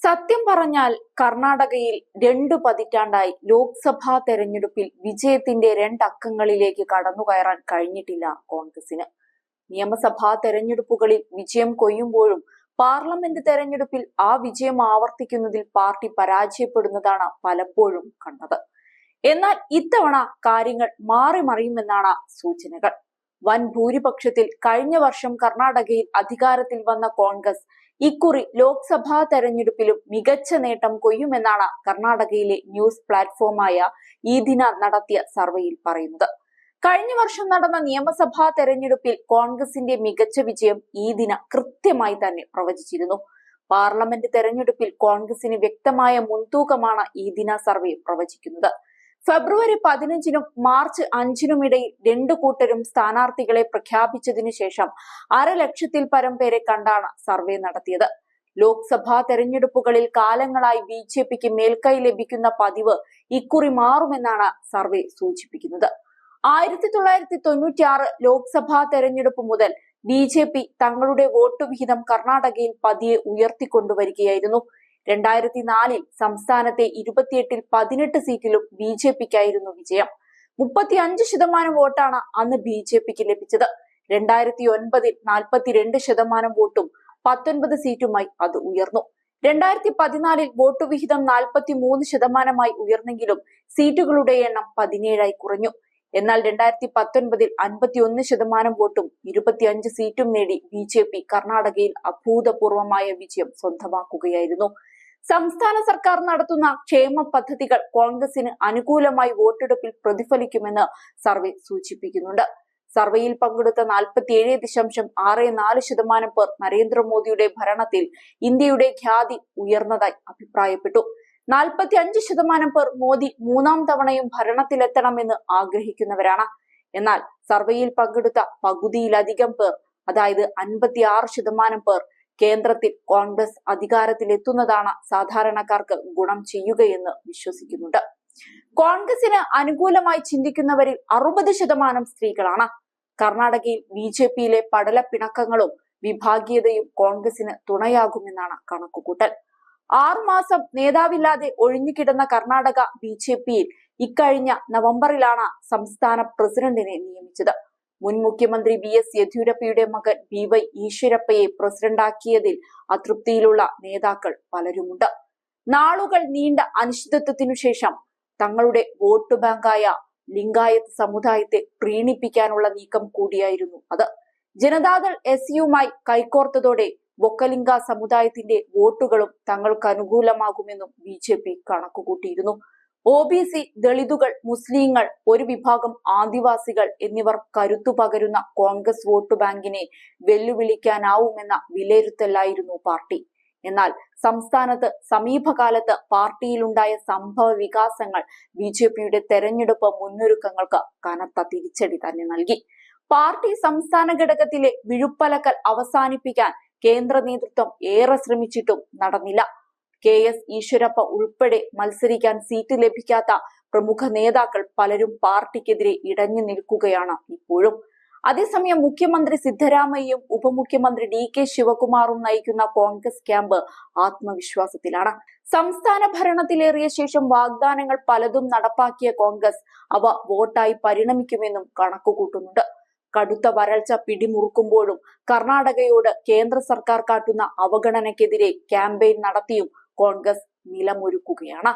സത്യം പറഞ്ഞാൽ കർണാടകയിൽ 2 പതിറ്റാണ്ടായി ലോക്സഭാ തെരഞ്ഞെടുപ്പിൽ വിജയത്തിന്റെ 2 അക്കങ്ങളിലേക്ക് കടന്നുകയറാൻ കഴിഞ്ഞിട്ടില്ല കോൺഗ്രസിന്. നിയമസഭാ തെരഞ്ഞെടുപ്പുകളിൽ വിജയം കൊയ്യുമ്പോഴും പാർലമെന്റ് തെരഞ്ഞെടുപ്പിൽ ആ വിജയം ആവർത്തിക്കുന്നതിൽ പാർട്ടി പരാജയപ്പെടുന്നതാണ് പലപ്പോഴും കണ്ടത്. എന്നാൽ ഇത്തവണ കാര്യങ്ങൾ മാറിമറിയുമെന്നാണ് സൂചനകൾ. വൻ ഭൂരിപക്ഷത്തിൽ കഴിഞ്ഞ വർഷം കർണാടകയിൽ അധികാരത്തിൽ വന്ന കോൺഗ്രസ് ഇക്കുറി ലോക്സഭാ തെരഞ്ഞെടുപ്പിലും മികച്ച നേട്ടം കൊയ്യുമെന്നാണ് കർണാടകയിലെ ന്യൂസ് പ്ലാറ്റ്ഫോമായ ഈ ദിന നടത്തിയ സർവേയിൽ പറയുന്നത്. കഴിഞ്ഞ വർഷം നടന്ന നിയമസഭാ തെരഞ്ഞെടുപ്പിൽ കോൺഗ്രസിന്റെ മികച്ച വിജയം ഈ ദിന കൃത്യമായി തന്നെ പ്രവചിച്ചിരുന്നു. പാർലമെന്റ് തെരഞ്ഞെടുപ്പിൽ കോൺഗ്രസിന് വ്യക്തമായ മുൻതൂക്കമാണ് ഈ ദിന സർവേ പ്രവചിക്കുന്നത്. ഫെബ്രുവരി 15-നും മാർച്ച് 5-നും ഇടയിൽ 2 കൂട്ടരും സ്ഥാനാർത്ഥികളെ പ്രഖ്യാപിച്ചതിനു ശേഷം 1,00,000-ൽ പരം പേരെ കണ്ടാണ് സർവേ നടത്തിയത്. ലോക്സഭാ തെരഞ്ഞെടുപ്പുകളിൽ കാലങ്ങളായി ബിജെപിക്ക് മേൽക്കൈ ലഭിക്കുന്ന പതിവ് ഇക്കുറി മാറുമെന്നാണ് സർവേ സൂചിപ്പിക്കുന്നത്. 1996 ലോക്സഭാ തെരഞ്ഞെടുപ്പ് മുതൽ ബിജെപി തങ്ങളുടെ വോട്ട് വിഹിതം കർണാടകയിൽ പതിയെ ഉയർത്തിക്കൊണ്ടുവരികയായിരുന്നു. 2004-ൽ സംസ്ഥാനത്തെ 28-ൽ 18 സീറ്റിലും ബിജെപിക്കായിരുന്നു വിജയം. 35% വോട്ടാണ് അന്ന് ബിജെപിക്ക് ലഭിച്ചത്. 2009-ൽ 42% വോട്ടും 19 സീറ്റുമായി അത് ഉയർന്നു. 2014-ൽ വോട്ട് വിഹിതം 43%-മായി ഉയർന്നെങ്കിലും സീറ്റുകളുടെ എണ്ണം 17-ആയി കുറഞ്ഞു. എന്നാൽ 2019-ൽ 51% വോട്ടും 25 സീറ്റും നേടി ബിജെപി കർണാടകയിൽ അഭൂതപൂർവമായ വിജയം സ്വന്തമാക്കുകയായിരുന്നു. സംസ്ഥാന സർക്കാർ നടത്തുന്ന ക്ഷേമ പദ്ധതികൾ കോൺഗ്രസിന് അനുകൂലമായി വോട്ടെടുപ്പിൽ പ്രതിഫലിക്കുമെന്ന് സർവേ സൂചിപ്പിക്കുന്നുണ്ട്. സർവേയിൽ പങ്കെടുത്ത 47.64% പേർ നരേന്ദ്രമോദിയുടെ ഭരണത്തിൽ ഇന്ത്യയുടെ ഖ്യാതി ഉയർന്നതായി അഭിപ്രായപ്പെട്ടു. 45% പേർ മോദി 3-ാം തവണയും ഭരണത്തിലെത്തണമെന്ന് ആഗ്രഹിക്കുന്നവരാണ്. എന്നാൽ സർവേയിൽ പങ്കെടുത്ത പകുതിയിലധികം പേർ, അതായത് 56% പേർ, കേന്ദ്രത്തിൽ കോൺഗ്രസ് അധികാരത്തിലെത്തുന്നതാണ് സാധാരണക്കാർക്ക് ഗുണം ചെയ്യുകയെന്ന് വിശ്വസിക്കുന്നുണ്ട്. കോൺഗ്രസിന് അനുകൂലമായി ചിന്തിക്കുന്നവരിൽ 60% സ്ത്രീകളാണ്. കർണാടകയിൽ ബിജെപിയിലെ പടലപ്പിണക്കങ്ങളും വിഭാഗീയതയും കോൺഗ്രസിന് തുണയാകുമെന്നാണ് കണക്കുകൂട്ടൽ. 6 മാസം നേതാവില്ലാതെ ഒഴിഞ്ഞുകിടന്ന കർണാടക ബിജെപിയിൽ ഇക്കഴിഞ്ഞ നവംബറിലാണ് സംസ്ഥാന പ്രസിഡന്റിനെ നിയമിച്ചത്. മുൻ മുഖ്യമന്ത്രി BS യെദ്യൂരപ്പയുടെ മകൻ BY ഈശ്വരപ്പയെ പ്രസിഡന്റാക്കിയതിൽ അതൃപ്തിയിലുള്ള നേതാക്കൾ പലരുമുണ്ട്. നാളുകൾ നീണ്ട അനിശ്ചിതത്വത്തിനു ശേഷം തങ്ങളുടെ വോട്ട് ബാങ്കായ ലിംഗായത്ത് സമുദായത്തെ പ്രീണിപ്പിക്കാനുള്ള നീക്കം കൂടിയായിരുന്നു അത്. ജനതാദൾ SUമായി കൈകോർത്തതോടെ ബൊക്കലിംഗ സമുദായത്തിന്റെ വോട്ടുകളും തങ്ങൾക്ക് അനുകൂലമാകുമെന്നും BJP കണക്കുകൂട്ടിയിരുന്നു. OBC, ദളിതുകൾ, മുസ്ലിങ്ങൾ, ഒരു വിഭാഗം ആദിവാസികൾ എന്നിവർ കരുത്തു പകരുന്ന കോൺഗ്രസ് വോട്ട് ബാങ്കിനെ വെല്ലുവിളിക്കാനാവുമെന്ന വിലയിരുത്തലായിരുന്നു പാർട്ടി. എന്നാൽ സംസ്ഥാനത്ത് സമീപകാലത്ത് പാർട്ടിയിലുണ്ടായ സംഭവ വികാസങ്ങൾ BJPയുടെ തെരഞ്ഞെടുപ്പ് മുന്നൊരുക്കങ്ങൾക്ക് കനത്ത തിരിച്ചടി തന്നെ നൽകി. പാർട്ടി സംസ്ഥാന ഘടകത്തിലെ വിഴുപ്പലക്കൽ അവസാനിപ്പിക്കാൻ കേന്ദ്ര നേതൃത്വം ഏറെ ശ്രമിച്ചിട്ടും നടന്നില്ല. KS ഈശ്വരപ്പ ഉൾപ്പെടെ മത്സരിക്കാൻ സീറ്റ് ലഭിക്കാത്ത പ്രമുഖ നേതാക്കൾ പലരും പാർട്ടിക്കെതിരെ ഇടഞ്ഞു നിൽക്കുകയാണ് ഇപ്പോഴും. അതേസമയം മുഖ്യമന്ത്രി സിദ്ധരാമയ്യയും ഉപമുഖ്യമന്ത്രി DK ശിവകുമാറും നയിക്കുന്ന കോൺഗ്രസ് ക്യാമ്പ് ആത്മവിശ്വാസത്തിലാണ്. സംസ്ഥാന ഭരണത്തിലേറിയ ശേഷം വാഗ്ദാനങ്ങൾ പലതും നടപ്പാക്കിയ കോൺഗ്രസ് അവ വോട്ടായി പരിണമിക്കുമെന്നും കണക്കുകൂട്ടുന്നുണ്ട്. കടുത്ത വരൾച്ച പിടിമുറുക്കുമ്പോഴും കർണാടകയോട് കേന്ദ്ര സർക്കാർ കാട്ടുന്ന അവഗണനയ്ക്കെതിരെ ക്യാമ്പയിൻ നടത്തിയും കോൺഗ്രസ് നിലമൊരുക്കുകയാണ്.